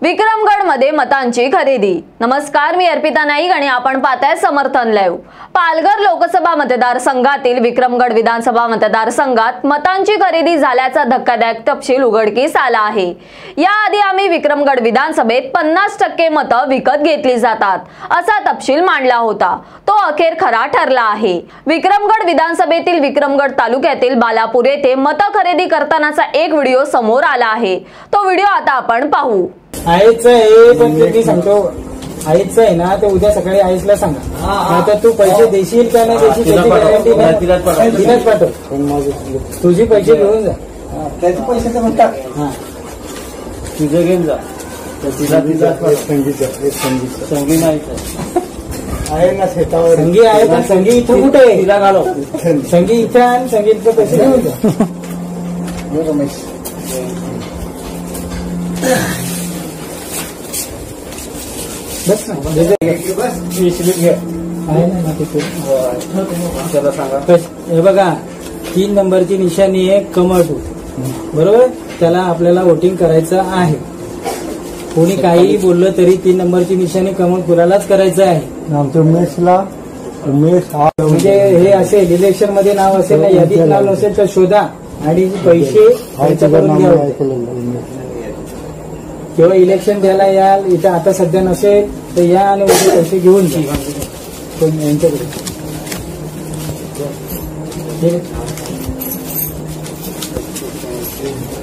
विक्रमगडमध्ये मतांची खरेदी। नमस्कार, मी अर्पिता नाईक आणि आपण पाहताय समर्थन लाईव्ह। पालघर लोकसभा मतदारसंघातील विक्रमगड विधानसभा मतदारसंघात मतांची खरेदी झाल्याचा धक्कादायक तपशील उघडकीस आला आहे। याआधी आम्ही विक्रमगड विधानसभेत 50% मतं विकत घेतली जातात असा तपशील मांडला होता, तो अखेर खरा ठरला आहे। विक्रमगड विधानसभेतील विक्रमगड तालुक्यातील बालापूर येथे मतं खरेदी करतानाचा एक व्हिडिओ समोर आला आहे। तो व्हिडिओ आता आपण पाहू। आईच आहे पण मी सांगतो, आईच आहे ना, ते उद्या सकाळी आईसला सांगा, नाहीतर तू पैसे देशील का नाही देशील त्याची गॅरंटी नाही, तिलाच पाठव। तुझे पैसे घेऊन जा, त्याचे पैसे तर म्हणतात तुझे घेऊन जा, संगी नाही आहे ना शेतावर, संगी आहे पण संगी इथं कुठे आहे, तिला घालो, संगी इथं आणि संगीतचे पैसे घेऊन जा। रमेश बस ना, त्याला सांगा। हे बघा, 3 नंबरची निशाणी आहे कमळ टू, बरोबर, त्याला आपल्याला वोटिंग करायचं आहे। कोणी काही बोललं तरी 3 नंबरची निशाणी कमळ फुलालाच करायचं आहे। आमच्या उमेश म्हणजे हे असेल इलेक्शन मध्ये नाव असेल ना, यादीत नाव नसेल तर शोधा आणि पैसे खर्च करून घ्या। केवळ इलेक्शन द्यायला याल, इथं आता सध्या नसेल तर या आणि उद्या पैसे घेऊन जा यांच्याकडे।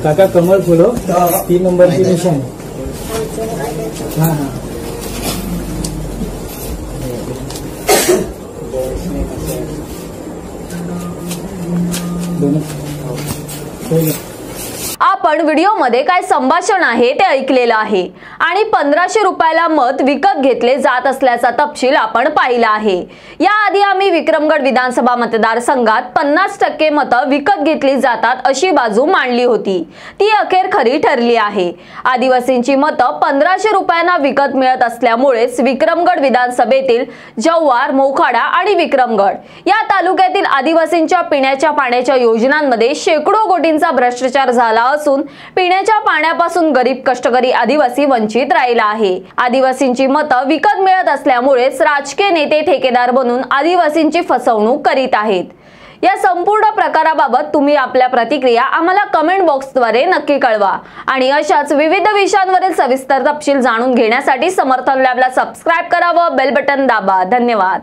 काका कमळ फुलो 3 नंबरची निशाणी। हा आपण व्हिडिओमध्ये काय संभाषण आहे ते ऐकलेलं आहे आणि 1500 रुपयाला मत विकत घेतले जात असल्याचा तपशील आपण पाहिला आहे। याआधी आम्ही विक्रमगड विधानसभा मतदारसंघात 50% मतं विकत घेतली जातात अशी बाजू मांडली होती, ती अखेर खरी ठरली आहे। आदिवासींची मतं 1500 रुपयांना विकत मिळत असल्यामुळेच विक्रमगड विधानसभेतील जव्हार, मोखाडा आणि विक्रमगड या तालुक्यातील आदिवासींच्या पिण्याच्या पाण्याच्या योजनांमध्ये शेकडो कोटींचा भ्रष्टाचार झाला असून पिण्याच्या पाण्यापासून गरीब कष्टकरी आदिवासी वंचित राहिला आहे। आदिवासींची मतं विकत मिळत असल्यामुळेच राजकीय नेते ठेकेदार बनून आदिवासींची फसवणूक करीत आहेत। या संपूर्ण प्रकाराबाबत तुम्ही आपल्या प्रतिक्रिया आम्हाला कमेंट बॉक्सद्वारे नक्की कळवा आणि अशाच विविध विषयांवरील सविस्तर तपशील जाणून घेण्यासाठी समर्थन लॅबला सबस्क्राइब करा व बेल बटन दाबा। धन्यवाद।